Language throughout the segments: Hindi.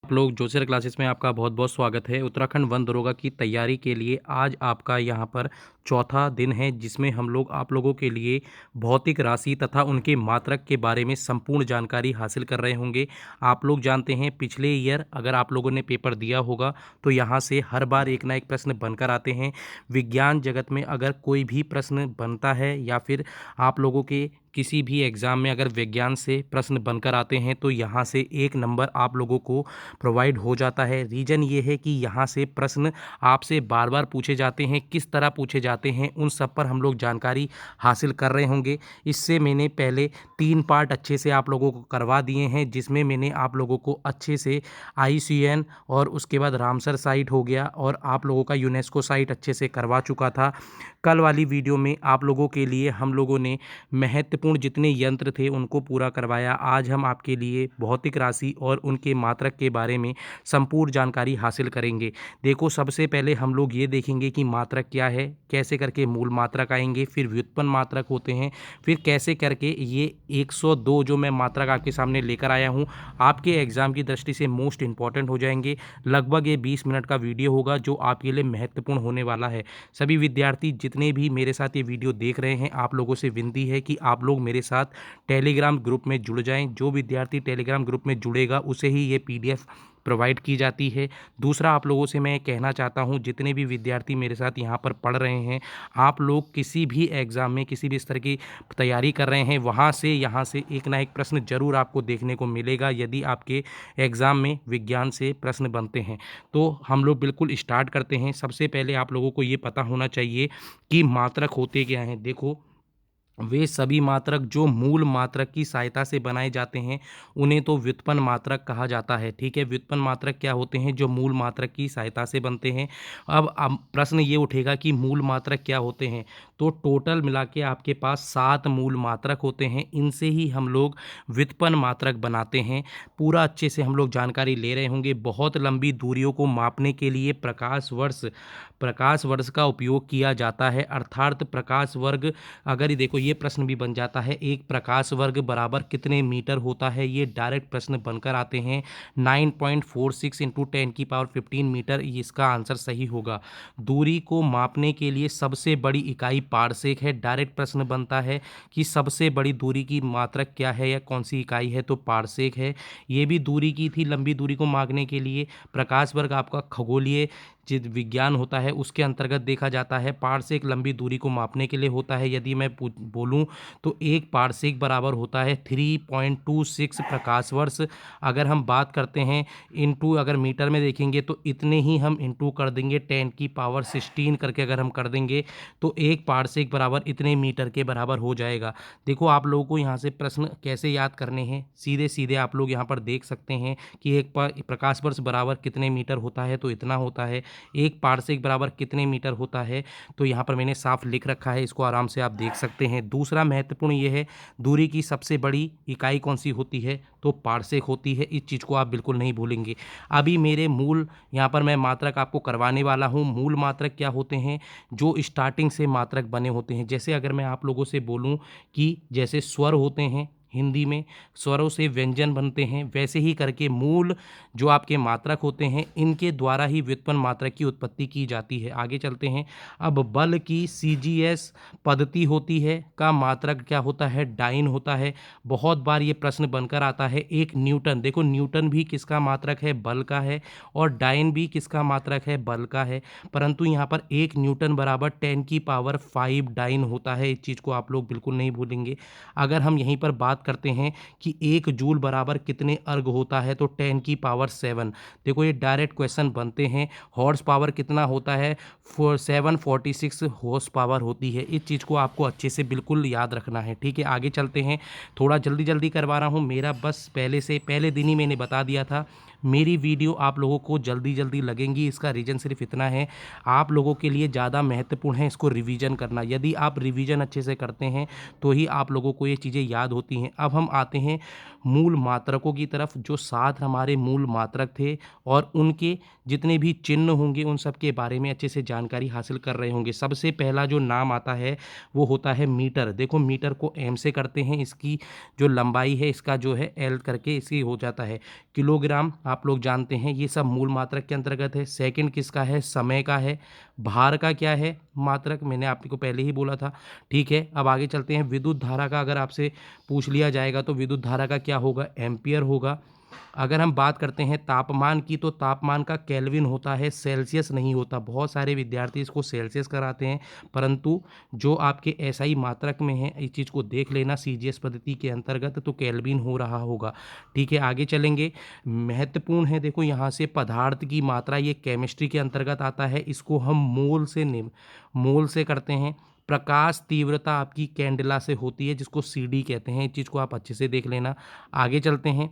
आप लोग ज्योतिषर क्लासेस में आपका बहुत बहुत स्वागत है। उत्तराखंड वन दरोगा की तैयारी के लिए आज आपका यहाँ पर चौथा दिन है, जिसमें हम लोग आप लोगों के लिए भौतिक राशि तथा उनके मात्रक के बारे में संपूर्ण जानकारी हासिल कर रहे होंगे। आप लोग जानते हैं पिछले ईयर अगर आप लोगों ने पेपर दिया होगा तो यहाँ से हर बार एक ना एक प्रश्न बनकर आते हैं। विज्ञान जगत में अगर कोई भी प्रश्न बनता है या फिर आप लोगों के किसी भी एग्ज़ाम में अगर विज्ञान से प्रश्न बनकर आते हैं तो यहाँ से एक नंबर आप लोगों को प्रोवाइड हो जाता है। रीज़न ये है कि यहाँ से प्रश्न आपसे बार बार पूछे जाते हैं, किस तरह पूछे जाते हैं उन सब पर हम लोग जानकारी हासिल कर रहे होंगे। इससे मैंने पहले 3 पार्ट अच्छे से आप लोगों को करवा दिए हैं, जिसमें मैंने आप लोगों को अच्छे से IUCN और उसके बाद रामसर साइट हो गया और आप लोगों का यूनेस्को साइट अच्छे से करवा चुका था। कल वाली वीडियो में आप लोगों के लिए हम लोगों ने महत्वपूर्ण जितने यंत्र थे उनको पूरा करवाया। आज हम आपके लिए भौतिक राशि और उनके मात्रक के बारे में संपूर्ण जानकारी हासिल करेंगे। देखो, सबसे पहले हम लोग ये देखेंगे कि मात्रक क्या है, कैसे करके मूल मात्रक आएंगे, फिर व्युत्पन्न मात्रक होते हैं, फिर कैसे करके ये 102 जो मैं मात्रक आपके सामने लेकर आया हूँ आपके एग्ज़ाम की दृष्टि से मोस्ट इंपॉर्टेंट हो जाएंगे। लगभग ये 20 मिनट का वीडियो होगा जो आपके लिए महत्वपूर्ण होने वाला है। सभी विद्यार्थी जितने भी मेरे साथ ये वीडियो देख रहे हैं, आप लोगों से विनती है कि आप लोग मेरे साथ टेलीग्राम ग्रुप में जुड़ जाएं। जो विद्यार्थी टेलीग्राम ग्रुप में जुड़ेगा उसे ही ये PDF प्रोवाइड की जाती है। दूसरा, आप लोगों से मैं कहना चाहता हूं, जितने भी विद्यार्थी मेरे साथ यहाँ पर पढ़ रहे हैं, आप लोग किसी भी एग्ज़ाम में किसी भी स्तर की तैयारी कर रहे हैं, वहाँ से यहाँ से एक ना एक प्रश्न जरूर आपको देखने को मिलेगा यदि आपके एग्ज़ाम में विज्ञान से प्रश्न बनते हैं। तो हम लोग बिल्कुल स्टार्ट करते हैं। सबसे पहले आप लोगों को ये पता होना चाहिए कि मात्रक होते क्या हैं। देखो, वे सभी मात्रक जो मूल मात्रक की सहायता से बनाए जाते हैं उन्हें तो व्युत्पन्न मात्रक कहा जाता है। ठीक है, व्युत्पन्न मात्रक क्या होते हैं? जो मूल मात्रक की सहायता से बनते हैं। अब प्रश्न ये उठेगा कि मूल मात्रक क्या होते हैं, तो टोटल मिला के आपके पास 7 मूल मात्रक होते हैं। इनसे ही हम लोग व्युत्पन्न मात्रक बनाते हैं। पूरा अच्छे से हम लोग जानकारी ले रहे होंगे। बहुत लंबी दूरियों को मापने के लिए प्रकाश वर्ष का उपयोग किया जाता है, अर्थात प्रकाश वर्ग। अगर ये देखो, ये प्रश्न भी बन जाता है, एक प्रकाश वर्ग बराबर कितने मीटर होता है। ये डायरेक्ट प्रश्न बनकर आते हैं। 9.46 इंटू 10⁻15 मीटर इसका आंसर सही होगा। दूरी को मापने के लिए सबसे बड़ी इकाई पारसेक है। डायरेक्ट प्रश्न बनता है कि सबसे बड़ी दूरी की मात्रक क्या है या कौन सी इकाई है, तो पारसेक है। ये भी दूरी की थी, लंबी दूरी को मापने के लिए। प्रकाश वर्ग आपका खगोलीय जित विज्ञान होता है उसके अंतर्गत देखा जाता है। पारसेक लंबी दूरी को मापने के लिए होता है। यदि मैं बोलूं तो एक पारसेक बराबर होता है 3.26 प्रकाश वर्ष। अगर हम बात करते हैं इंटू, अगर मीटर में देखेंगे तो इतने ही हम इंटू कर देंगे 10⁻16 करके अगर हम कर देंगे तो एक पारसेक बराबर इतने मीटर के बराबर हो जाएगा। देखो, आप लोगों को यहाँ से प्रश्न कैसे याद करने हैं, सीधे सीधे आप लोग यहाँ पर देख सकते हैं कि एक प्रकाश वर्ष बराबर कितने मीटर होता है, तो इतना होता है। एक पारसेक बराबर कितने मीटर होता है, तो यहाँ पर मैंने साफ लिख रखा है, इसको आराम से आप देख सकते हैं। दूसरा महत्वपूर्ण ये है, दूरी की सबसे बड़ी इकाई कौन सी होती है, तो पारसेक होती है। इस चीज़ को आप बिल्कुल नहीं भूलेंगे। अभी मेरे मूल यहाँ पर मैं मात्रक आपको करवाने वाला हूँ। मूल मात्रक क्या होते हैं? जो स्टार्टिंग से मात्रक बने होते हैं। जैसे अगर मैं आप लोगों से बोलूँ कि जैसे स्वर होते हैं, हिंदी में स्वरों से व्यंजन बनते हैं, वैसे ही करके मूल जो आपके मात्रक होते हैं इनके द्वारा ही व्युत्पन्न मात्रक की उत्पत्ति की जाती है। आगे चलते हैं। अब बल की CGS पद्धति होती है का मात्रक क्या होता है? डाइन होता है। बहुत बार ये प्रश्न बनकर आता है। एक न्यूटन, देखो न्यूटन भी किसका मात्रक है? बल का है। और डाइन भी किसका मात्रक है? बल का है। परंतु यहाँ पर एक न्यूटन बराबर 10⁵ डाइन होता है। इस चीज़ को आप लोग बिल्कुल नहीं भूलेंगे। अगर हम यहीं पर बात करते हैं कि 1 जूल बराबर कितने अर्ग होता है, तो 10⁷। देखो, ये डायरेक्ट क्वेश्चन बनते हैं। हॉर्स पावर कितना होता है? 746 हॉर्स पावर होती है। इस चीज़ को आपको अच्छे से बिल्कुल याद रखना है। ठीक है, आगे चलते हैं। थोड़ा जल्दी जल्दी करवा रहा हूँ, मेरा बस पहले दिन ही मैंने बता दिया था। मेरी वीडियो आप लोगों को जल्दी जल्दी लगेंगी, इसका रीज़न सिर्फ इतना है, आप लोगों के लिए ज़्यादा महत्वपूर्ण है इसको रिवीजन करना। यदि आप रिवीजन अच्छे से करते हैं तो ही आप लोगों को ये चीज़ें याद होती हैं। अब हम आते हैं मूल मात्रकों की तरफ, जो 7 हमारे मूल मात्रक थे और उनके जितने भी चिन्ह होंगे उन सब के बारे में अच्छे से जानकारी हासिल कर रहे होंगे। सबसे पहला जो नाम आता है वो होता है मीटर। देखो मीटर को एम से करते हैं, इसकी जो लंबाई है इसका जो है एल करके इसी हो जाता है। किलोग्राम आप लोग जानते हैं, ये सब मूल मात्रक के अंतर्गत है। सेकंड किसका है? समय का है। भार का क्या है? मात्रक, मैंने आपको पहले ही बोला था। ठीक है, अब आगे चलते हैं। विद्युत धारा का अगर आपसे पूछ लिया जाएगा तो विद्युत धारा का क्या होगा? एम्पियर होगा। अगर हम बात करते हैं तापमान की, तो तापमान का केल्विन होता है, सेल्सियस नहीं होता। बहुत सारे विद्यार्थी इसको सेल्सियस कराते हैं, परंतु जो आपके एसआई मात्रक में है इस चीज़ को देख लेना, सीजीएस पद्धति के अंतर्गत तो केल्विन हो रहा होगा। ठीक है, आगे चलेंगे। महत्वपूर्ण है, देखो यहाँ से पदार्थ की मात्रा, ये केमिस्ट्री के अंतर्गत आता है, इसको हम मोल से करते हैं। प्रकाश तीव्रता आपकी कैंडेला से होती है, जिसको सीडी कहते हैं। इस चीज़ को आप अच्छे से देख लेना। आगे चलते हैं।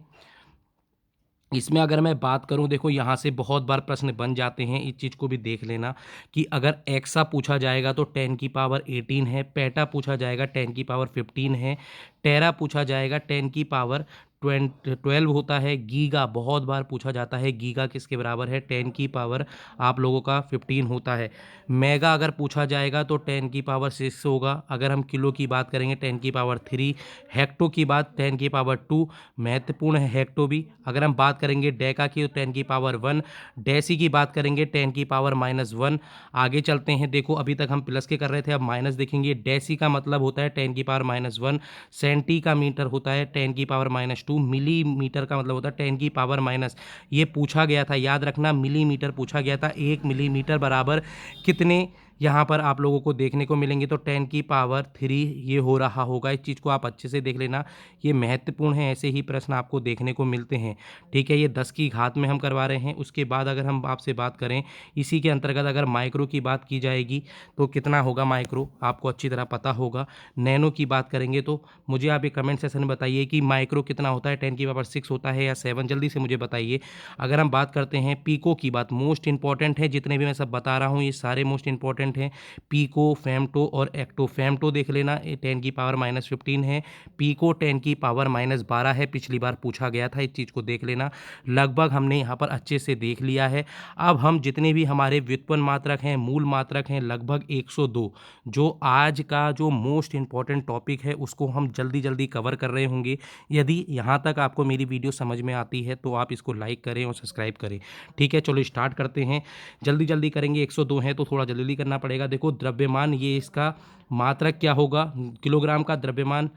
इसमें अगर मैं बात करूं, देखो यहाँ से बहुत बार प्रश्न बन जाते हैं, इस चीज़ को भी देख लेना कि अगर एक्सा पूछा जाएगा तो 10 की पावर 18 है, पेटा पूछा जाएगा 10 की पावर 15 है, टेरा पूछा जाएगा 10 की पावर 12 होता है। गीगा बहुत बार पूछा जाता है, गीगा किसके बराबर है? 10 की पावर आप लोगों का 15 होता है। मेगा अगर पूछा जाएगा तो 10 की पावर 6 होगा। अगर हम किलो की बात करेंगे 10 की पावर 3। हेक्टो की बात 10 की पावर 2, महत्वपूर्ण है हेक्टो भी। अगर हम बात करेंगे डेका की तो 10 की पावर 1। डेसी की बात करेंगे 10 की पावर -1। आगे चलते हैं, देखो अभी तक हम प्लस के कर रहे थे, अब माइनस देखेंगे। डेसी का मतलब होता है 10 की पावर -1। सेंटी का मीटर होता है 10 की पावर -2। मिलीमीटर का मतलब होता है 10 की पावर माइनस, ये पूछा गया था, याद रखना, मिलीमीटर पूछा गया था। 1 मिलीमीटर बराबर कितने यहाँ पर आप लोगों को देखने को मिलेंगे? तो 10 की पावर 3 ये हो रहा होगा। इस चीज़ को आप अच्छे से देख लेना, ये महत्वपूर्ण है, ऐसे ही प्रश्न आपको देखने को मिलते हैं। ठीक है, ये 10 की घात में हम करवा रहे हैं। उसके बाद अगर हम आपसे बात करें इसी के अंतर्गत, अगर माइक्रो की बात की जाएगी तो कितना होगा माइक्रो, आपको अच्छी तरह पता होगा। नैनो की बात करेंगे तो मुझे आप ये कमेंट सेक्शन में बताइए कि माइक्रो कितना होता है, 10 की पावर 6 होता है या 7, जल्दी से मुझे बताइए। अगर हम बात करते हैं पीको की बात, मोस्ट इंपॉर्टेंट है, जितने भी मैं सब बता रहा हूँ ये सारे मोस्ट इंपॉर्टेंट हैं। पीको, फेमटो और एक्टो। फेमटो देख लेना, 10 की पावर -15 है। पीको 10 की पावर -12 है, पिछली बार पूछा गया था, इस चीज़ को देख लेना। लगभग हमने यहाँ पर अच्छे से देख लिया है। अब हम जितने भी हमारे व्युत्पन्न मात्रक हैं, मूल मात्रक हैं, लगभग 102, जो आज का जो मोस्ट इंपॉर्टेंट टॉपिक है उसको हम जल्दी जल्दी कवर कर रहे होंगे। यदि यहाँ तक आपको मेरी वीडियो समझ में आती है तो आप इसको लाइक करें और सब्सक्राइब करें। ठीक है, चलो स्टार्ट करते हैं, जल्दी जल्दी करेंगे। 102 है तो थोड़ा जल्दी करना पड़ेगा। देखो द्रव्यमान, ये इसका मात्रक क्या होगा? किलोग्राम का द्रव्यमान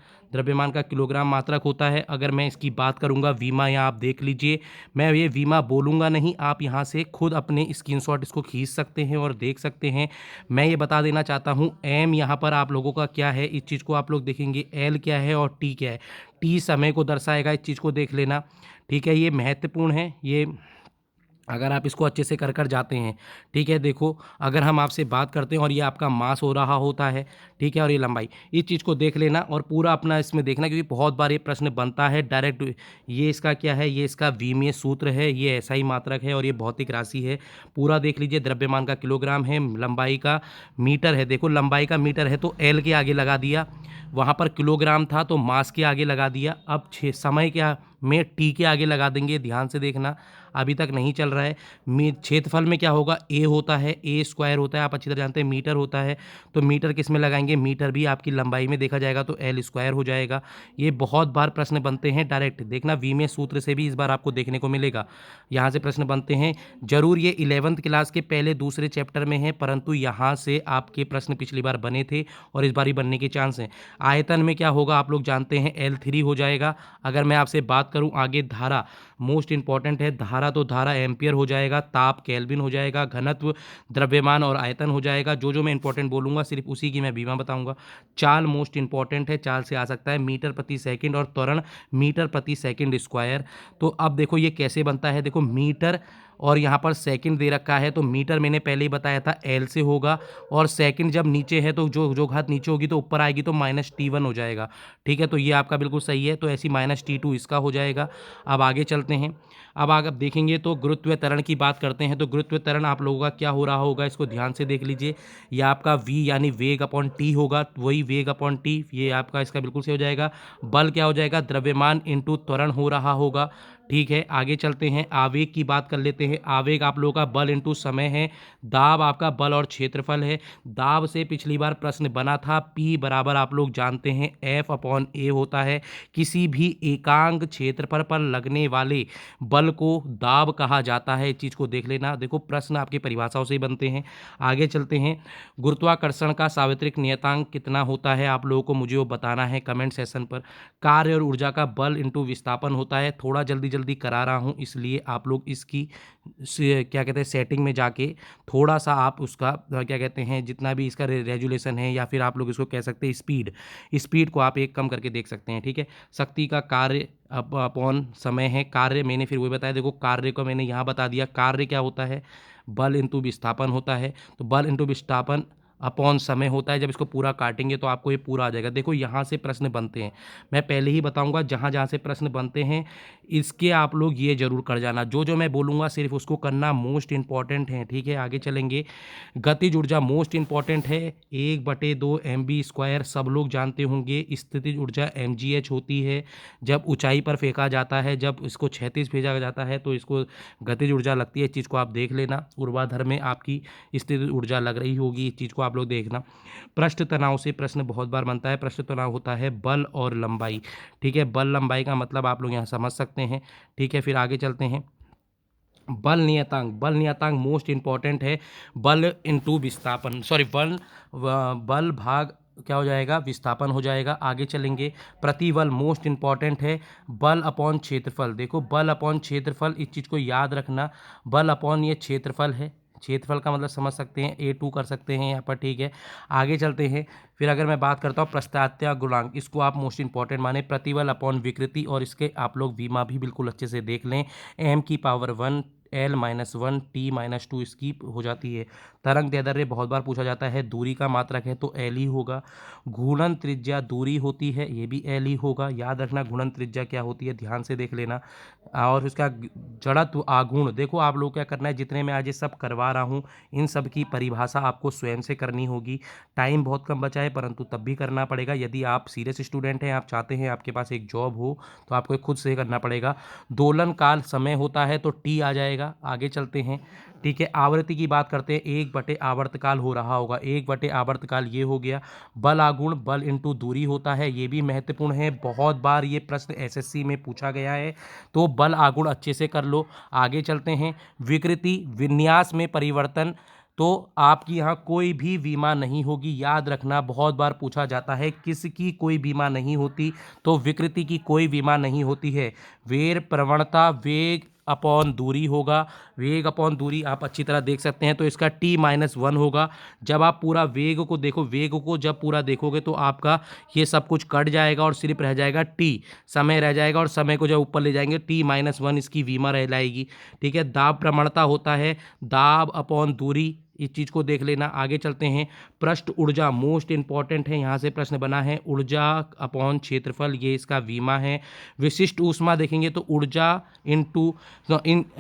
का किलोग्राम मात्रक होता है। अगर मैं इसकी बात करूंगा वीमा, यहाँ आप देख लीजिए, मैं ये वीमा बोलूँगा नहीं, आप यहाँ से खुद अपने स्क्रीनशॉट इसको खींच सकते हैं और देख सकते हैं। मैं ये बता देना चाहता हूँ, एम यहाँ पर आप लोगों का क्या है, इस चीज़ को आप लोग देखेंगे। एल क्या है और टी क्या है? टी समय को दर्शाएगा, इस चीज़ को देख लेना। ठीक है, ये महत्वपूर्ण है, ये अगर आप इसको अच्छे से कर कर जाते हैं। ठीक है, देखो अगर हम आपसे बात करते हैं और ये आपका मास हो रहा होता है, ठीक है, और ये लंबाई, इस चीज़ को देख लेना और पूरा अपना इसमें देखना, क्योंकि बहुत बार ये प्रश्न बनता है डायरेक्ट। ये इसका क्या है? ये इसका विमीय सूत्र है, ये एसआई मात्रक है और ये भौतिक राशि है। पूरा देख लीजिए, द्रव्यमान का किलोग्राम है, लंबाई का मीटर है। देखो लंबाई का मीटर है तो एल के आगे लगा दिया, वहाँ पर किलोग्राम था तो मास के आगे लगा दिया। अब समय क्या में टी के आगे लगा देंगे, ध्यान से देखना, अभी तक नहीं चल रहा है। क्षेत्रफल में क्या होगा? ए होता है, ए स्क्वायर होता है, आप अच्छी तरह जानते हैं। मीटर होता है तो मीटर किस में लगाएंगे? मीटर भी आपकी लंबाई में देखा जाएगा तो एल स्क्वायर हो जाएगा। ये बहुत बार प्रश्न बनते हैं, डायरेक्ट देखना, विमीय सूत्र से भी इस बार आपको देखने को मिलेगा, यहाँ से प्रश्न बनते हैं जरूर। ये 11th क्लास के पहले दूसरे चैप्टर में है, परंतु यहाँ से आपके प्रश्न पिछली बार बने थे और इस बार ही बनने के चांस हैं। आयतन में क्या होगा आप लोग जानते हैं, L3 हो जाएगा। अगर मैं आपसे बात करूं आगे, धारा मोस्ट इंपॉर्टेंट है, धारा तो धारा एम्पियर हो जाएगा, ताप केल्विन हो जाएगा, घनत्व द्रव्यमान और आयतन हो जाएगा। जो मैं इंपॉर्टेंट बोलूंगा सिर्फ उसी की मैं बीमा बताऊंगा। चाल मोस्ट इंपॉर्टेंट है, चाल से आ सकता है मीटर प्रति सेकंड और त्वरण मीटर प्रति सेकंड स्क्वायर। तो अब देखो ये कैसे बनता है, देखो मीटर और यहाँ पर सेकंड दे रखा है, तो मीटर मैंने पहले ही बताया था एल से होगा, और सेकंड जब नीचे है तो जो घात नीचे होगी तो ऊपर आएगी तो -T1 हो जाएगा। ठीक है, तो ये आपका बिल्कुल सही है, तो ऐसी -T2 इसका हो जाएगा। अब आगे चलते चलते हैं। अब आप देखेंगे तो गुरुत्वीय त्वरण की बात करते हैं, तो गुरुत्वीय त्वरण आप लोगों का क्या हो रहा होगा, इसको ध्यान से देख लीजिए। ये आपका v यानी वेग अपॉन टी होगा, वही वेग अपॉन टी, ये आपका इसका बिल्कुल से हो जाएगा। बल क्या हो जाएगा, द्रव्यमान इंटू त्वरण हो रहा होगा। ठीक है, आगे चलते हैं, आवेग की बात कर लेते हैं। आवेग आप लोगों का बल इंटू समय है। दाब आपका बल और क्षेत्रफल है। दाब से पिछली बार प्रश्न बना था, P बराबर आप लोग जानते हैं F अपॉन A होता है। किसी भी एकांक क्षेत्रफल पर लगने वाले बल को दाब कहा जाता है, इस चीज़ को देख लेना। देखो प्रश्न आपकी परिभाषाओं से ही बनते हैं। आगे चलते हैं, गुरुत्वाकर्षण का सार्वत्रिक नियतांक कितना होता है आप लोगों को मुझे वो बताना है कमेंट सेशन पर। कार्य और ऊर्जा का बल इंटू विस्थापन होता है। थोड़ा जल्दी जल्दी करा रहा हूँ, इसलिए आप लोग इसकी क्या कहते हैं सेटिंग में जाके थोड़ा सा आप उसका क्या कहते हैं जितना भी इसका रेजुलेशन है, या फिर आप लोग इसको कह सकते हैं स्पीड को आप एक कम करके देख सकते हैं। ठीक है, शक्ति का कार्य अपॉन समय है। कार्य मैंने फिर वही बताया, देखो कार्य को मैंने यहाँ बता दिया। कार्य क्या होता है, बल इंटू विस्थापन होता है। तो बल इंटू विस्थापन अपॉन समय होता है। जब इसको पूरा काटेंगे तो आपको ये पूरा आ जाएगा। देखो यहाँ से प्रश्न बनते हैं, मैं पहले ही बताऊंगा जहाँ जहाँ से प्रश्न बनते हैं इसके आप लोग ये जरूर कर जाना। जो जो मैं बोलूँगा सिर्फ उसको करना, मोस्ट इंपॉर्टेंट है। ठीक है, आगे चलेंगे। गतिज ऊर्जा मोस्ट इंपॉर्टेंट है, 1/2 mv², सब लोग जानते होंगे। स्थितिज ऊर्जा mgh होती है जब ऊंचाई पर फेंका जाता है, जब इसको क्षैतिज भेजा जाता है तो इसको गतिज ऊर्जा लगती है। इस चीज़ को आप देख लेना। ऊर्ध्वाधर में आपकी स्थितिज ऊर्जा लग रही होगी, इस चीज़ को आप लोग देखना। पृष्ठ तनाव से प्रश्न बहुत बार बनता है। पृष्ठ तनाव होता है बल और लंबाई। ठीक है, बल लंबाई का मतलब आप लोग यहाँ समझ सकते हैं। ठीक है, फिर आगे चलते हैं। बल नियतांक मोस्ट इंपॉर्टेंट है। बल इंटू विस्थापन, सॉरी बल भाग क्या हो जाएगा, विस्थापन हो जाएगा। आगे चलेंगे, प्रतिबल मोस्ट इंपॉर्टेंट है। बल अपॉन क्षेत्रफल, देखो बल अपॉन क्षेत्रफल, इस चीज़ को याद रखना। बल अपॉन ये क्षेत्रफल है, क्षेत्रफल का मतलब समझ सकते हैं, A2 कर सकते हैं यहाँ पर। ठीक है, आगे चलते हैं। फिर अगर मैं बात करता हूँ प्रस्तावत्या गुणांक, इसको आप मोस्ट इंपॉर्टेंट माने। प्रतिबल अपॉन विकृति, और इसके आप लोग विमा भी बिल्कुल अच्छे से देख लें। m⁻1 L-1 T-2 इसकी हो जाती है। तरंग दैर्ध्य बहुत बार पूछा जाता है। दूरी का मात्रक है तो L ही होगा। घूर्णन त्रिज्या दूरी होती है, ये भी L ही होगा। याद रखना घूर्णन त्रिज्या क्या होती है, ध्यान से देख लेना। और उसका जड़त्व आघूर्ण, देखो आप लोग क्या करना है, जितने मैं आज ये सब करवा रहा हूँ इन सब की परिभाषा आपको स्वयं से करनी होगी। टाइम बहुत कम बचा है परंतु तब भी करना पड़ेगा। यदि आप सीरियस स्टूडेंट हैं, आप चाहते हैं आपके पास एक जॉब हो, तो आपको खुद से करना पड़ेगा। दोलन काल समय होता है तो T आ जाएगा। आगे चलते हैं। ठीक है, आवृत्ति की बात करते हैं, 1/, आवर्तकाल हो रहा होगा, 1/, आवर्तकाल ये हो गया। बल आघूर्ण, बल इंटू दूरी होता है, ये भी महत्वपूर्ण है। बहुत बार ये प्रश्न SSC में पूछा गया है, तो बल आघूर्ण अच्छे से कर लो। आगे चलते हैं। विकृति विन्यास में परिवर्तन, तो आपकी यहाँ कोई भी बीमा नहीं होगी। याद रखना, बहुत बार पूछा जाता है किसकी कोई बीमा नहीं होती, तो विकृति की कोई बीमा नहीं होती है। वेग प्रवणता, वेग अपॉन दूरी होगा। वेग अपॉन दूरी आप अच्छी तरह देख सकते हैं, तो इसका T-1 होगा। जब आप पूरा वेग को देखो, वेग को जब पूरा देखोगे तो आपका ये सब कुछ कट जाएगा और सिर्फ रह जाएगा T, समय रह जाएगा, और समय को जब ऊपर ले जाएंगे T-1 इसकी बीमा रह जाएगी। ठीक है, दाब प्रवणता होता है दाब अपॉन दूरी, इस चीज़ को देख लेना। आगे चलते हैं। पृष्ठ ऊर्जा मोस्ट इंपॉर्टेंट है, यहाँ से प्रश्न बना है। ऊर्जा अपॉन क्षेत्रफल, ये इसका वीमा है। विशिष्ट ऊष्मा देखेंगे तो ऊर्जा इंटू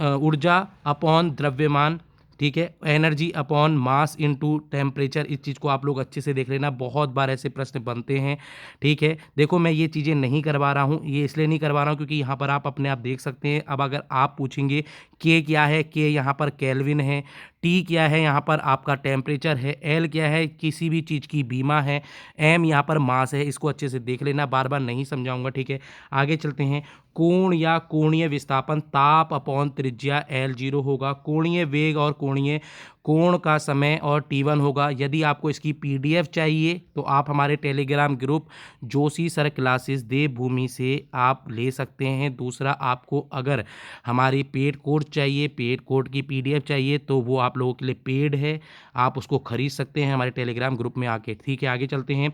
ऊर्जा अपॉन द्रव्यमान। ठीक है, energy upon mass into temperature, इस चीज़ को आप लोग अच्छे से देख लेना। बहुत बार ऐसे प्रश्न बनते हैं। ठीक है, देखो मैं ये चीज़ें नहीं करवा रहा हूँ, ये इसलिए नहीं करवा रहा हूँ क्योंकि यहाँ पर आप अपने आप देख सकते हैं। अब अगर आप पूछेंगे के क्या है, के यहाँ पर केल्विन है। टी क्या है, यहाँ पर आपका टेम्परेचर है। एल क्या है, किसी भी चीज़ की बीमा है। एम यहाँ पर मास है, इसको अच्छे से देख लेना, बार बार नहीं समझाऊंगा। ठीक है, आगे चलते हैं। कोण या कोणीय विस्थापन, ताप अपॉन त्रिज्या L0 होगा। कोणीय वेग और कोणीय कोण का समय और T1 होगा। यदि आपको इसकी PDF चाहिए तो आप हमारे telegram group Joshi sir classes Devbhoomi से आप ले सकते हैं। दूसरा, आपको अगर हमारी पेड कोर्स चाहिए, पेड कोर्स की PDF चाहिए, तो वो आप लोगों के लिए पेड है, आप उसको खरीद सकते हैं हमारे टेलीग्राम ग्रुप में आके। ठीक है, आगे चलते हैं।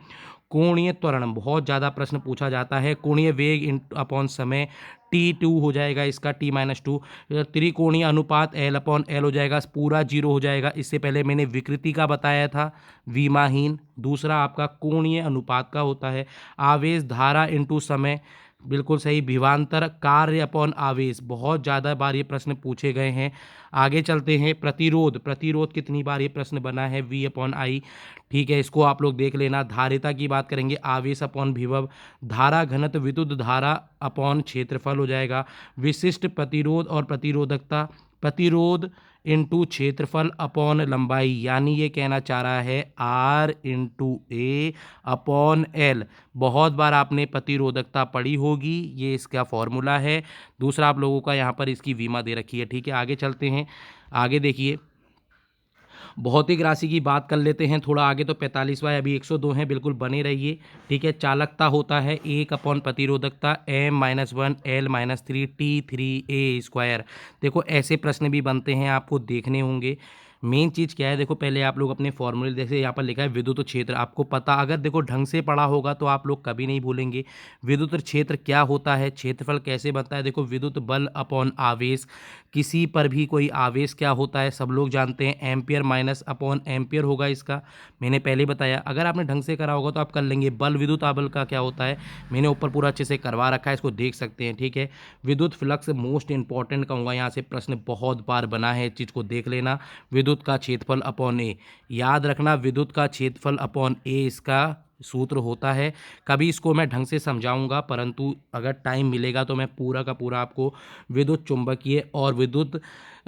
कोणीय त्वरण, बहुत ज़्यादा प्रश्न पूछा जाता है। कोणीय वेग इन अपॉन समय, T2 हो जाएगा इसका, T-2। त्रिकोणीय अनुपात L/L हो जाएगा, पूरा 0 हो जाएगा। इससे पहले मैंने विकृति का बताया था, विमाहीन। दूसरा आपका कोणीय अनुपात का होता है। आवेश धारा इंटू समय, बिल्कुल सही। विभवांतर कार्य अपॉन आवेश, बहुत ज़्यादा बार ये प्रश्न पूछे गए हैं। आगे चलते हैं। प्रतिरोध, प्रतिरोध कितनी बार ये प्रश्न बना है, V अपॉन I। ठीक है, इसको आप लोग देख लेना। धारिता की बात करेंगे, आवेश अपॉन विभव। धारा घनत्व, विद्युत धारा अपॉन क्षेत्रफल हो जाएगा। विशिष्ट प्रतिरोध और प्रतिरोधकता, प्रतिरोध इंटू क्षेत्रफल अपॉन लंबाई, यानी ये कहना चाह रहा है R इंटू ए अपॉन एल। बहुत बार आपने प्रतिरोधकता पढ़ी होगी, ये इसका फॉर्मूला है। दूसरा आप लोगों का यहाँ पर इसकी विमा दे रखी है। ठीक है, आगे चलते हैं। आगे देखिए, भौतिक राशि की बात कर लेते हैं थोड़ा आगे। तो 45वां, अभी 102 हैं, बिल्कुल बने रहिए। ठीक है, चालकता होता है 1 अपॉन प्रतिरोधकता M-1 L-3 T3A²। देखो ऐसे प्रश्न भी बनते हैं, आपको देखने होंगे। मेन चीज़ क्या है, देखो पहले आप लोग अपने फॉर्मूले, जैसे यहाँ पर लिखा है विद्युत क्षेत्र, आपको पता, अगर देखो ढंग से पढ़ा होगा तो आप लोग कभी नहीं भूलेंगे। विद्युत क्षेत्र क्या होता है, क्षेत्रफल कैसे बनता है। देखो विद्युत बल अपॉन आवेश, किसी पर भी कोई आवेश क्या होता है सब लोग जानते हैं, एम्पियर माइनस अपॉन एम्पियर होगा इसका, मैंने पहले बताया। अगर आपने ढंग से करा होगा तो आप कर लेंगे। बल, विद्युत आबल का क्या होता है, मैंने ऊपर पूरा अच्छे से करवा रखा है, इसको देख सकते हैं। ठीक है, विद्युत फ्लक्स मोस्ट इंपॉर्टेंट कहूँगा, यहाँ से प्रश्न बहुत बार बना है, इस चीज़ को देख लेना। विद्युत का क्षेत्रफल अपॉन ए, याद रखना, विद्युत का क्षेत्रफल अपॉन ए इसका सूत्र होता है। कभी इसको मैं ढंग से समझाऊंगा, परंतु अगर टाइम मिलेगा तो मैं पूरा का पूरा आपको विद्युत चुंबकीय और विद्युत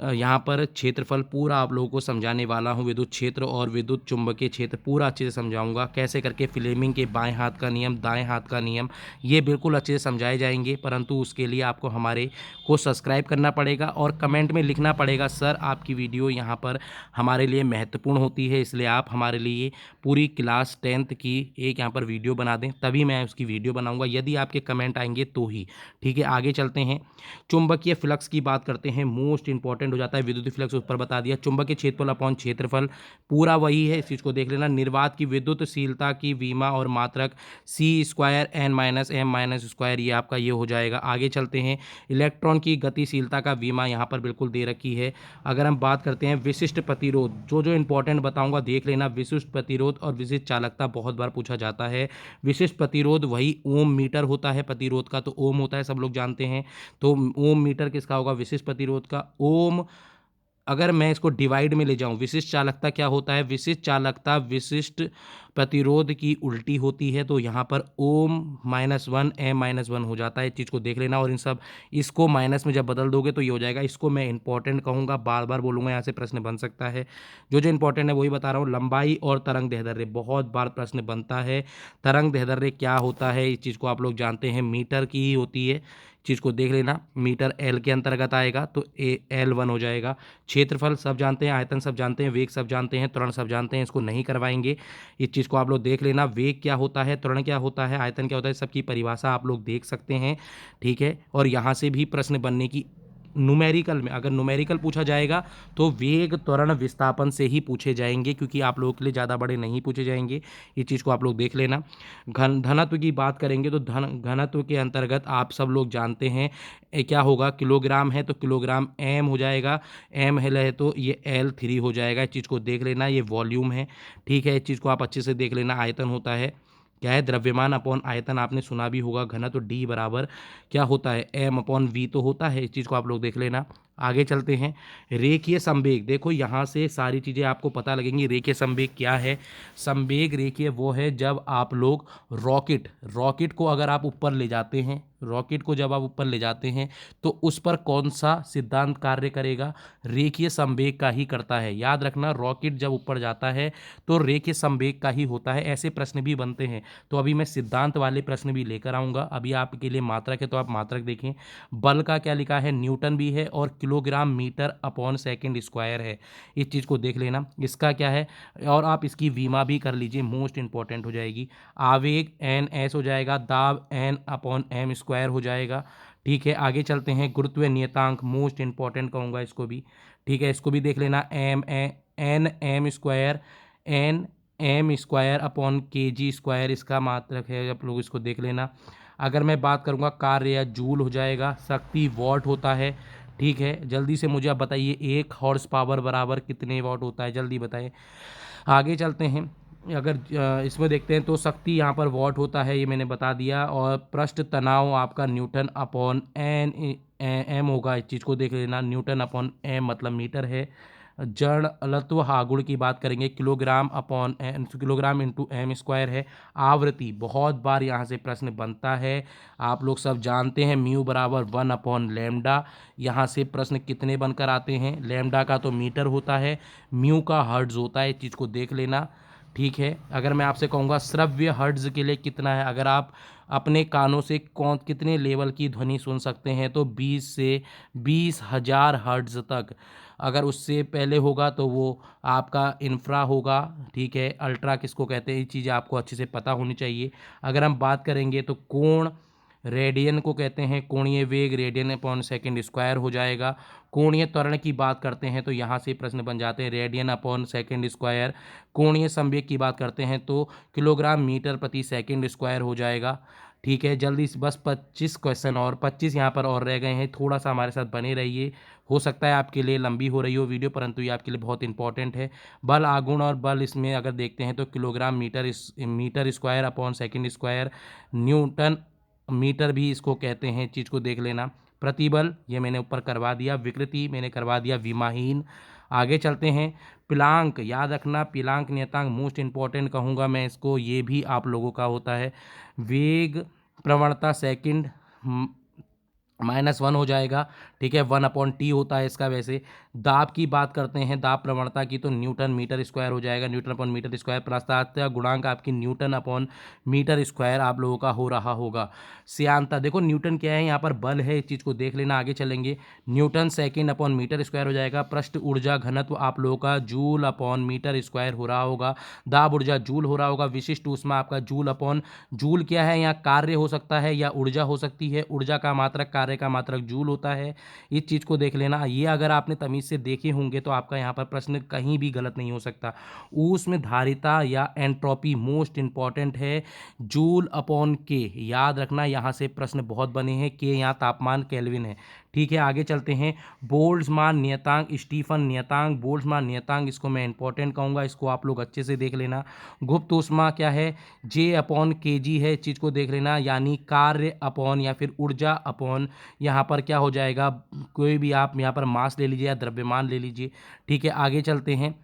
यहाँ पर क्षेत्रफल पूरा आप लोगों को समझाने वाला हूँ। विद्युत क्षेत्र और विद्युत चुंबकीय क्षेत्र पूरा अच्छे से समझाऊंगा, कैसे करके फ्लेमिंग के बाएं हाथ का नियम, दाएं हाथ का नियम, ये बिल्कुल अच्छे से समझाए जाएंगे। परंतु उसके लिए आपको हमारे को सब्सक्राइब करना पड़ेगा और कमेंट में लिखना पड़ेगा, सर आपकी वीडियो यहाँ पर हमारे लिए महत्वपूर्ण होती है, इसलिए आप हमारे लिए पूरी क्लास 10th की एक यहाँ पर वीडियो बना दें, तभी मैं उसकी वीडियो बनाऊंगा, यदि आपके कमेंट आएंगे तो ही। ठीक है, आगे चलते हैं। चुंबकीय फ्लक्स की बात करते हैं, मोस्ट इंपॉर्टेंट हो जाता है। विद्युत फ्लक्स ऊपर बता दिया। चुंबकीय क्षेत्रफल अपॉन क्षेत्रफल पूरा वही है, इस चीज़ को देख लेना। निर्वात की विद्युतशीलता की विमा और मात्रक C²n-m-2, ये आपका ये हो जाएगा। आगे चलते हैं। इलेक्ट्रॉन की गतिशीलता का विमा यहाँ पर बिल्कुल दे रखी है। अगर हम बात करते हैं विशिष्ट प्रतिरोध, जो जो इंपॉर्टेंट बताऊंगा देख लेना। विशिष्ट प्रतिरोध और विशिष्ट चालकता बहुत बार पूछा जाता है। विशिष्ट प्रतिरोध वही ओम मीटर होता है, प्रतिरोध का तो ओम होता है, सब लोग जानते हैं। तो ओम मीटर किसका होगा, विशिष्ट प्रतिरोध का ओम। अगर मैं इसको डिवाइड में ले जाऊं, विशिष्ट चालकता क्या होता है, विशिष्ट चालकता विशिष्ट प्रतिरोध की उल्टी होती है, तो यहाँ पर ओम-1 M-1 हो जाता है। इस चीज़ को देख लेना। और इन सब इसको माइनस में जब बदल दोगे तो ये हो जाएगा। इसको मैं इंपॉर्टेंट कहूँगा, बार बार बोलूँगा, यहाँ से प्रश्न बन सकता है। जो जो इंपॉर्टेंट है वही बता रहा हूँ। लंबाई और तरंग दैर्ध्य, बहुत बार प्रश्न बनता है। तरंग दैर्ध्य क्या होता है, इस चीज़ को आप लोग जानते हैं, मीटर की ही होती है, चीज़ को देख लेना। मीटर एल के अंतर्गत आएगा, तो L1 हो जाएगा। क्षेत्रफल सब जानते हैं, आयतन सब जानते हैं, वेग सब जानते हैं, त्वरण सब जानते हैं, इसको नहीं करवाएंगे। इस चीज़ को आप लोग देख लेना। वेग क्या होता है, त्वरण क्या होता है, आयतन क्या होता है, सबकी परिभाषा आप लोग देख सकते हैं। ठीक है, और यहाँ से भी प्रश्न बनने की, न्यूमेरिकल में अगर न्यूमेरिकल पूछा जाएगा तो वेग, त्वरण, विस्थापन से ही पूछे जाएंगे, क्योंकि आप लोगों के लिए ज़्यादा बड़े नहीं पूछे जाएंगे। इस चीज़ को आप लोग देख लेना। घनत्व की बात करेंगे तो घनत्व के अंतर्गत आप सब लोग जानते हैं क्या होगा, किलोग्राम है तो किलोग्राम एम हो जाएगा, एम है तो ये L3 हो जाएगा। इस चीज़ को देख लेना। ये वॉल्यूम है। ठीक है, इस चीज़ को आप अच्छे से देख लेना। आयतन होता है क्या है, द्रव्यमान अपॉन आयतन, आपने सुना भी होगा। घनत्व D बराबर क्या होता है, M/V तो होता है। इस चीज़ को आप लोग देख लेना। आगे चलते हैं। रेखीय संवेग, देखो यहाँ से सारी चीज़ें आपको पता लगेंगी। रेखीय संवेग क्या है, संवेग रेखीय वो है जब आप लोग रॉकेट को अगर आप ऊपर ले जाते हैं, रॉकेट को जब आप ऊपर ले जाते हैं तो उस पर कौन सा सिद्धांत कार्य करेगा, रेखीय संवेग का ही करता है। याद रखना, रॉकेट जब ऊपर जाता है तो रेखीय संवेग का ही होता है। ऐसे प्रश्न भी बनते हैं, तो अभी मैं सिद्धांत वाले प्रश्न भी लेकर आऊँगा। अभी आपके लिए मात्रक है तो आप मात्रक देखें। बल का क्या लिखा है, न्यूटन भी है, और kilogram metre upon second square है। इस चीज़ को देख लेना। इसका क्या है, और आप इसकी विमा भी कर लीजिए, मोस्ट इंपॉर्टेंट हो जाएगी। आवेग NS हो जाएगा, दाब N/m² हो जाएगा। ठीक है, आगे चलते हैं। गुरुत्व नियतांक, मोस्ट इंपॉर्टेंट कहूँगा इसको भी। ठीक है, इसको भी देख लेना। Nm² अपॉन kg², इसका मात्रक है, आप लोग इसको देख लेना। अगर मैं बात करूँगा कार्य या जूल हो जाएगा। शक्ति वॉट होता है। ठीक है, जल्दी से मुझे आप बताइए 1 हॉर्स पावर बराबर कितने वाट होता है, जल्दी बताएं। आगे चलते हैं। अगर इसमें देखते हैं तो शक्ति यहाँ पर वॉट होता है, ये मैंने बता दिया। और पृष्ठ तनाव आपका न्यूटन अपॉन एन एम होगा, इस चीज़ को देख लेना। न्यूटन अपॉन एम मतलब मीटर है। जड़त्व आघूर्ण की बात करेंगे, kilogram upon N, kilogram into M square है। आवृत्ति बहुत बार यहाँ से प्रश्न बनता है, आप लोग सब जानते हैं, म्यू बराबर 1 अपॉन लैम्डा। यहाँ से प्रश्न कितने बनकर आते हैं, लैम्डा का तो मीटर होता है, म्यू का हर्ट्ज होता है, इस चीज़ को देख लेना। ठीक है, अगर मैं आपसे कहूँगा श्रव्य हर्ट्ज के लिए कितना है, अगर आप अपने कानों से कौन कितने लेवल की ध्वनि सुन सकते हैं, तो 20 से 20,000 हर्ट्ज तक। अगर उससे पहले होगा तो वो आपका इंफ्रा होगा। ठीक है, अल्ट्रा किसको कहते हैं, ये चीज़ें आपको अच्छे से पता होनी चाहिए। अगर हम बात करेंगे तो कोण रेडियन को कहते हैं, कोणीय वेग रेडियन अपॉन सेकंड स्क्वायर हो जाएगा। कोणीय त्वरण की बात करते हैं तो यहाँ से प्रश्न बन जाते हैं, रेडियन अपॉन सेकंड स्क्वायर। कोणीय संवेग की बात करते हैं तो किलोग्राम मीटर प्रति सेकंड स्क्वायर हो जाएगा। ठीक है, जल्दी से बस 25 क्वेश्चन और 25 यहाँ पर और रह गए हैं, थोड़ा सा हमारे साथ बने रहिए। हो सकता है आपके लिए लंबी हो रही हो वीडियो, परंतु ये आपके लिए बहुत इंपॉर्टेंट है। बल आघूर्ण और बल इसमें अगर देखते हैं तो kilogram metre square upon second square. Newton metre भी इसको कहते हैं, चीज़ को देख लेना। प्रतिबल ये मैंने ऊपर करवा दिया, विकृति मैंने करवा दिया विमाहीन। आगे चलते हैं, पिलांक याद रखना, पिलांक नियतांक मोस्ट इंपॉर्टेंट कहूँगा मैं इसको, ये भी आप लोगों का होता है। वेग प्रवणता सेकंड -1 हो जाएगा। ठीक है, 1/t होता है इसका। वैसे दाब की बात करते हैं, दाब प्रवणता की, तो न्यूटन मीटर स्क्वायर हो जाएगा, न्यूटन अपॉन मीटर स्क्वायर। प्रस्तावता गुणांक आपकी न्यूटन अपॉन मीटर स्क्वायर आप लोगों का हो रहा होगा। श्यानता देखो न्यूटन क्या है, यहाँ पर बल है, इस चीज़ को देख लेना। आगे चलेंगे, newton second upon metre square हो जाएगा। पृष्ठ ऊर्जा घनत्व आप लोगों का जूल अपॉन मीटर स्क्वायर हो रहा होगा। दाब ऊर्जा जूल हो रहा होगा। विशिष्ट ऊष्मा आपका जूल अपॉन, जूल क्या है, यहाँ कार्य हो सकता है या ऊर्जा हो सकती है, ऊर्जा का मात्रक कार्य का मात्रक जूल होता है, इस चीज़ को देख लेना। ये अगर आपने तमीज़ से देखे होंगे तो आपका यहाँ पर प्रश्न कहीं भी गलत नहीं हो सकता। ऊष्म धारिता या एंट्रोपी मोस्ट इंपॉर्टेंट है, जूल अपॉन के, याद रखना, यहाँ से प्रश्न बहुत बने हैं। के यहाँ तापमान केल्विन है। ठीक है, आगे चलते हैं, बोल्ट्जमान नियतांक, स्टीफन नियतांक, बोल्ट्जमान नियतांक, इसको मैं इंपॉर्टेंट कहूँगा, इसको आप लोग अच्छे से देख लेना। गुप्त ऊष्मा क्या है, जे अपॉन के जी है, इस चीज़ को देख लेना, यानी कार्य अपॉन या फिर ऊर्जा अपॉन, यहाँ पर क्या हो जाएगा, कोई भी आप यहाँ पर मास ले लीजिए या द्रव्यमान ले लीजिए। ठीक है, आगे चलते हैं,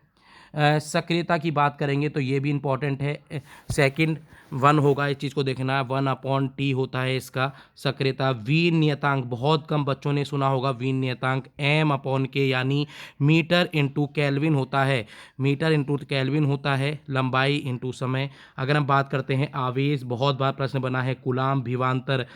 सक्रियता की बात करेंगे तो ये भी इंपॉर्टेंट है। सेकंड 1 होगा, इस चीज़ को देखना, 1/t होता है इसका सक्रियता। वीन नियतांक बहुत कम बच्चों ने सुना होगा, वीन नियतांक m अपॉन के, यानी मीटर इंटू केल्विन होता है, मीटर इंटू केल्विन होता है। लंबाई इंटू समय। अगर हम बात करते हैं आवेश, बहुत बार प्रश्न बना है, कूलाम विभवांतर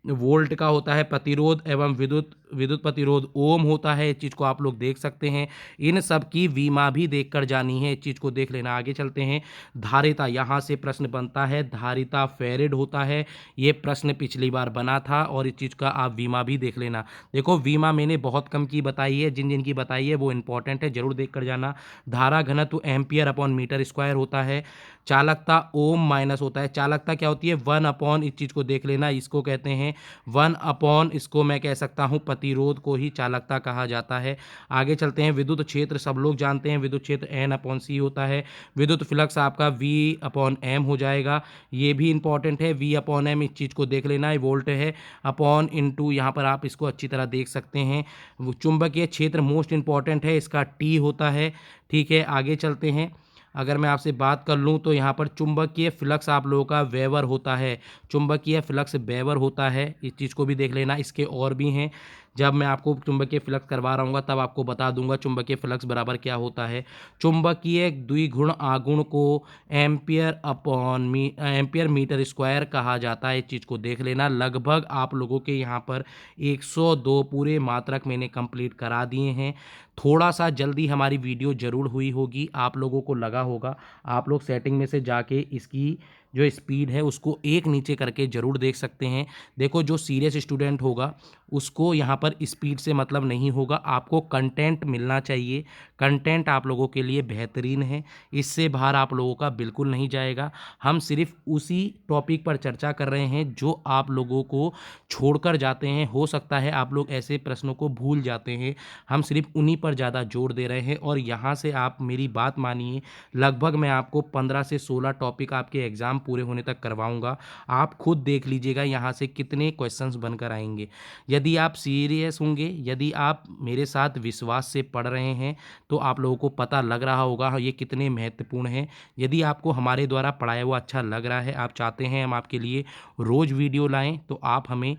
वोल्ट का होता है। प्रतिरोध एवं विद्युत विद्युत प्रतिरोध ओम होता है, इस चीज़ को आप लोग देख सकते हैं। इन सब की वीमा भी देखकर जानी है, इस चीज़ को देख लेना। आगे चलते हैं, धारिता, यहाँ से प्रश्न बनता है, धारिता फेरेड होता है, ये प्रश्न पिछली बार बना था, और इस चीज़ का आप वीमा भी देख लेना। देखो वीमा मैंने बहुत कम की बताई है, जिन जिन की बताई है वो इंपॉर्टेंट है, जरूर देख कर जाना। धारा घनत्व एम्पियर अपॉन मीटर स्क्वायर होता है। चालकता ओम माइनस होता है, चालकता क्या होती है, 1 अपॉन, इस चीज़ को देख लेना, इसको कहते हैं 1 अपॉन, इसको मैं कह सकता हूँ प्रतिरोध को ही चालकता कहा जाता है। आगे चलते हैं, विद्युत क्षेत्र सब लोग जानते हैं, विद्युत क्षेत्र N/C होता है। विद्युत फ्लक्स आपका V/M हो जाएगा, ये भी इंपॉर्टेंट है, V/M, इस चीज़ को देख लेना है। वोल्ट है अपॉन इंटू, यहाँ पर आप इसको अच्छी तरह देख सकते हैं। वो चुंबकीय क्षेत्र मोस्ट इंपॉर्टेंट है, इसका T होता है। ठीक है, आगे चलते हैं, अगर मैं आपसे बात कर लूँ तो यहाँ पर चुंबकीय फ्लक्स आप लोगों का वेबर होता है, चुंबकीय फ्लक्स वेबर होता है, इस चीज़ को भी देख लेना। इसके और भी हैं, जब मैं आपको चुंबकीय फ्लक्स करवा रहा हूँ तब आपको बता दूंगा चुंबकीय फ्लक्स बराबर क्या होता है। चुंबकीय द्विगुण आघूर्ण को एम्पियर मीटर स्क्वायर कहा जाता है, इस चीज़ को देख लेना। लगभग आप लोगों के यहाँ पर 102 पूरे मात्रक मैंने कंप्लीट करा दिए हैं। थोड़ा सा जल्दी हमारी वीडियो ज़रूर हुई होगी, आप लोगों को लगा होगा, आप लोग सेटिंग में से जाके इसकी जो स्पीड है उसको एक नीचे करके ज़रूर देख सकते हैं। देखो, जो सीरियस स्टूडेंट होगा उसको यहाँ पर स्पीड से मतलब नहीं होगा, आपको कंटेंट मिलना चाहिए। कंटेंट आप लोगों के लिए बेहतरीन है, इससे बाहर आप लोगों का बिल्कुल नहीं जाएगा। हम सिर्फ उसी टॉपिक पर चर्चा कर रहे हैं जो आप लोगों को छोड़कर जाते हैं। हो सकता है आप लोग ऐसे प्रश्नों को भूल जाते हैं, हम सिर्फ उन्हीं पर ज़्यादा जोर दे रहे हैं। और यहाँ से आप मेरी बात मानिए, लगभग मैं आपको 15 से 16 टॉपिक आपके एग्ज़ाम पूरे होने तक करवाऊँगा। आप खुद देख लीजिएगा यहाँ से कितने क्वेश्चंस बनकर आएँगे। यदि आप सीरियस होंगे, यदि आप मेरे साथ विश्वास से पढ़ रहे हैं, तो आप लोगों को पता लग रहा होगा ये कितने महत्वपूर्ण हैं। यदि आपको हमारे द्वारा पढ़ाया हुआ अच्छा लग रहा है, आप चाहते हैं हम आपके लिए रोज़ वीडियो लाएँ, तो आप हमें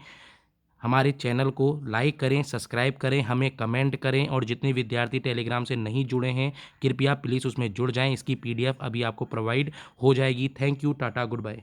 हमारे चैनल को लाइक करें, सब्सक्राइब करें, हमें कमेंट करें। और जितने विद्यार्थी टेलीग्राम से नहीं जुड़े हैं, कृपया प्लीज़ उसमें जुड़ जाएँ। इसकी पीडीएफ अभी आपको प्रोवाइड हो जाएगी। Thank you, tata, good bye.